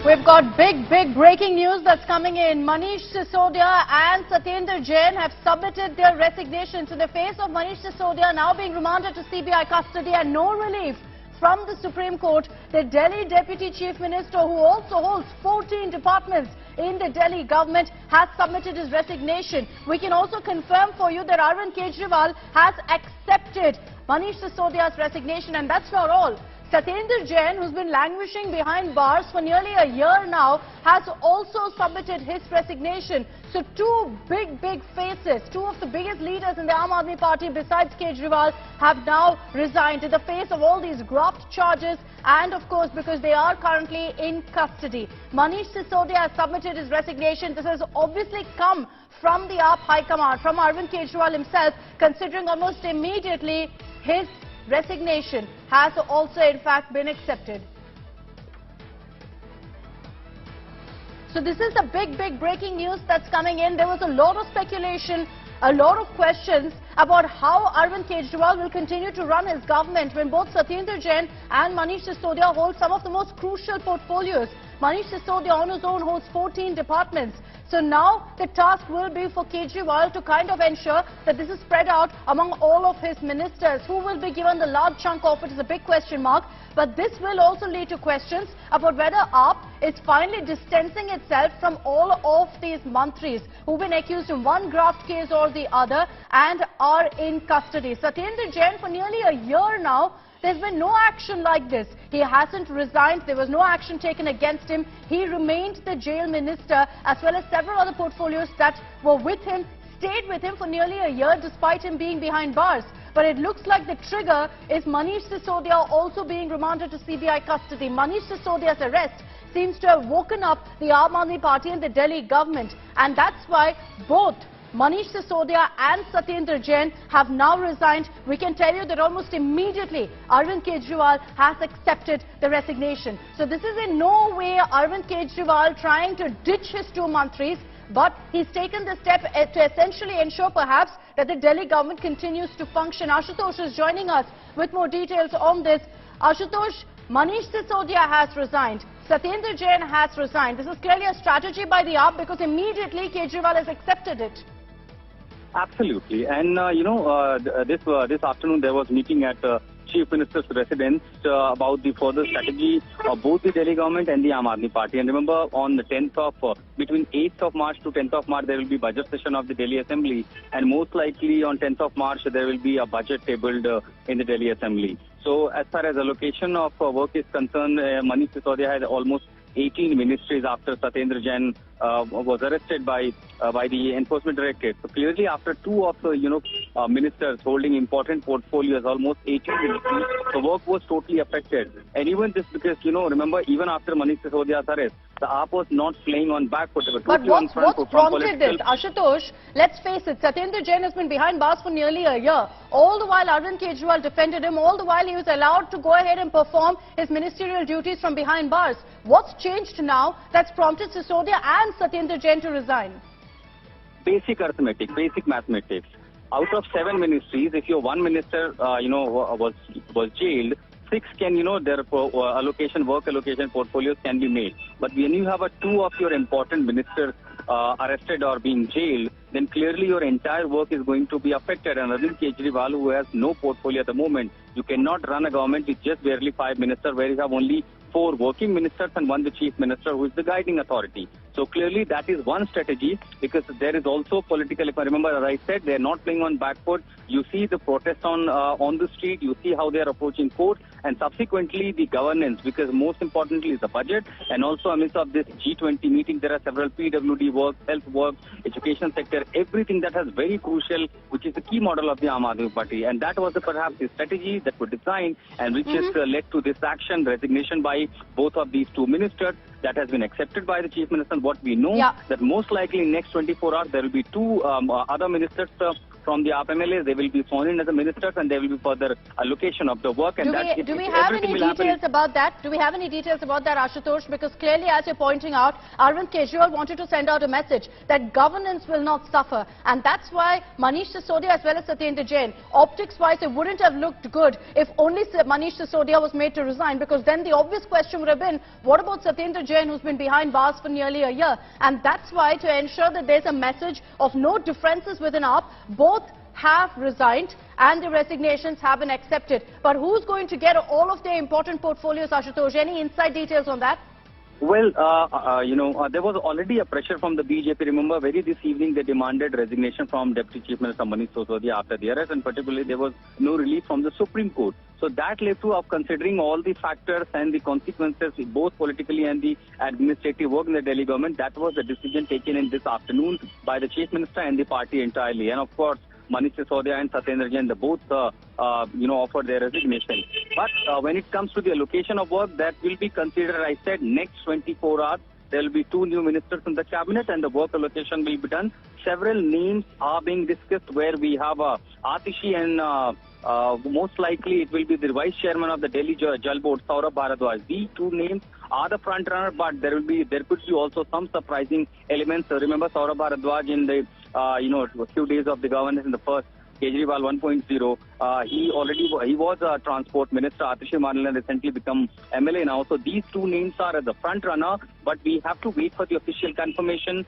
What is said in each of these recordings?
We've got big breaking news that's coming in. Manish Sisodiya and Satyendra Jain have submitted their resignation. To the face of Manish Sisodiya now being remanded to CBI custody and no relief from the Supreme Court, the Delhi Deputy Chief Minister, who also holds 14 departments in the Delhi government, has submitted his resignation. We can also confirm for you that Arvind Kejriwal has accepted Manish Sisodiya's resignation, and that's not all. Satyendra Jain, who's been languishing behind bars for nearly a year now, has also submitted his resignation. So two big faces, two of the biggest leaders in the Aam Aadmi Party besides Kejriwal, have now resigned in the face of all these graft charges and of course because they are currently in custody. Manish Sisodiya has submitted his resignation. This has obviously come from the AAP High Command, from Arvind Kejriwal himself, considering almost immediately his resignation has also in fact been accepted. So this is the big breaking news that's coming in. There was a lot of speculation, a lot of questions about how Arvind Kejriwal will continue to run his government when both Satyendra Jain and Manish Sisodiya hold some of the most crucial portfolios. Manish Sisodiya on his own holds 14 departments. So now the task will be for Kejriwal to kind of ensure that this is spread out among all of his ministers. Who will be given the large chunk of it is a big question mark. But this will also lead to questions about whether AAP is finally distancing itself from all of these mantris who've been accused in one graft case or the other and are in custody. Satyendra Jain, for nearly a year now, there's been no action like this. He hasn't resigned. There was no action taken against him. He remained the jail minister, as well as several other portfolios that were with him, stayed with him for nearly a year despite him being behind bars. But it looks like the trigger is Manish Sisodiya also being remanded to CBI custody. Manish Sisodiya's arrest seems to have woken up the Aam Aadmi Party and the Delhi government. And that's why both Manish Sisodiya and Satyendra Jain have now resigned. We can tell you that almost immediately Arvind Kejriwal has accepted the resignation. So this is in no way Arvind Kejriwal trying to ditch his two mantris, but he's taken the step to essentially ensure perhaps that the Delhi government continues to function. Ashutosh is joining us with more details on this. Ashutosh, Manish Sisodiya has resigned. Satyendra Jain has resigned. This is clearly a strategy by the AAP because immediately Kejriwal has accepted it. Absolutely. And, this afternoon there was meeting at Chief Minister's residence about the further strategy of both the Delhi government and the Aam Aadmi Party. And remember, on the 10th of, between 8th of March to 10th of March, there will be budget session of the Delhi Assembly. And most likely on 10th of March, there will be a budget tabled in the Delhi Assembly. So as far as allocation of work is concerned, Manish Sisodiya has almost 18 ministries after Satyendra Jain was arrested by the Enforcement Directorate. So clearly, after two of the ministers holding important portfolios, almost 18 ministries, the work was totally affected. And even this because remember, even after Manish Sisodiya's arrest, the AAP was not playing on back foot. But what's prompted it? Ashutosh, let's face it, Satyendra Jain has been behind bars for nearly a year. All the while Arvind Kejriwal defended him, all the while he was allowed to go ahead and perform his ministerial duties from behind bars. What's changed now that's prompted Sisodiya and Satyendra Jain to resign? Basic arithmetic, basic mathematics. Out of 7 ministries, if your one minister, was jailed, 6 can, their work allocation portfolios can be made. But when you have two of your important ministers arrested or being jailed, then clearly your entire work is going to be affected. And Arvind Kejriwal, who has no portfolio at the moment, you cannot run a government with just barely 5 ministers, where you have only 4 working ministers and 1 the chief minister, who is the guiding authority. So clearly that is one strategy, because there is also political, if I remember, as I said, they are not playing on back foot. You see the protests on the street, you see how they are approaching court, and subsequently the governance, because most importantly is the budget, and also amidst of this G20 meeting, there are several PWD work, health work, education sector, everything that is very crucial, which is the key model of the Aam Aadmi Party. And that was perhaps the strategy that was designed and which has led to this action, resignation by both of these two ministers. That has been accepted by the Chief Minister. What we know that most likely in next 24 hours there will be 2 other ministers from the AAP MLAs. They will be sworn in as a ministers, and there will be further allocation of the work. And do we have any details about that? Do we have any details about that, Ashutosh? Because clearly, as you're pointing out, Arvind Kejriwal wanted to send out a message that governance will not suffer. And that's why Manish Sisodiya as well as Satyendra Jain, optics-wise, it wouldn't have looked good if only Manish Sisodiya was made to resign, because then the obvious question would have been, what about Satyendra Jain, who's been behind bars for nearly a year? And that's why, to ensure that there's a message of no differences within AAP, both have resigned and the resignations have been accepted. But who's going to get all of their important portfolios, Ashutosh? Any inside details on that? Well, there was already a pressure from the BJP. Remember, this evening they demanded resignation from Deputy Chief Minister Manish Sisodiya after the arrest, and particularly there was no relief from the Supreme Court. So that led to considering all the factors and the consequences, both politically and the administrative work in the Delhi government. That was the decision taken in this afternoon by the Chief Minister and the party entirely. And of course, Manish Sisodiya and Satyendra Jain, they both, offered their resignation. But when it comes to the allocation of work, that will be considered, I said, next 24 hours. There will be 2 new ministers in the cabinet and the work allocation will be done. Several names are being discussed where we have Atishi and most likely it will be the vice chairman of the Delhi Jal Board, Saurabh Bharadwaj. These 2 names are the front runner, but there could be also some surprising elements. Remember Saurabh Bharadwaj in the a few days of the governance in the first Kejriwal 1.0. He was a transport minister. Atishi Marlan recently become MLA now. So these 2 names are the front runner, but we have to wait for the official confirmation.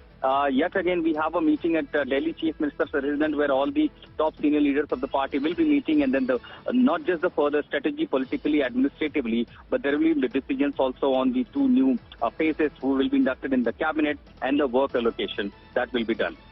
Yet again, we have a meeting at Delhi Chief Minister's residence where all the top senior leaders of the party will be meeting, and then not just the further strategy politically, administratively, but there will be decisions also on the 2 new faces who will be inducted in the cabinet and the work allocation that will be done.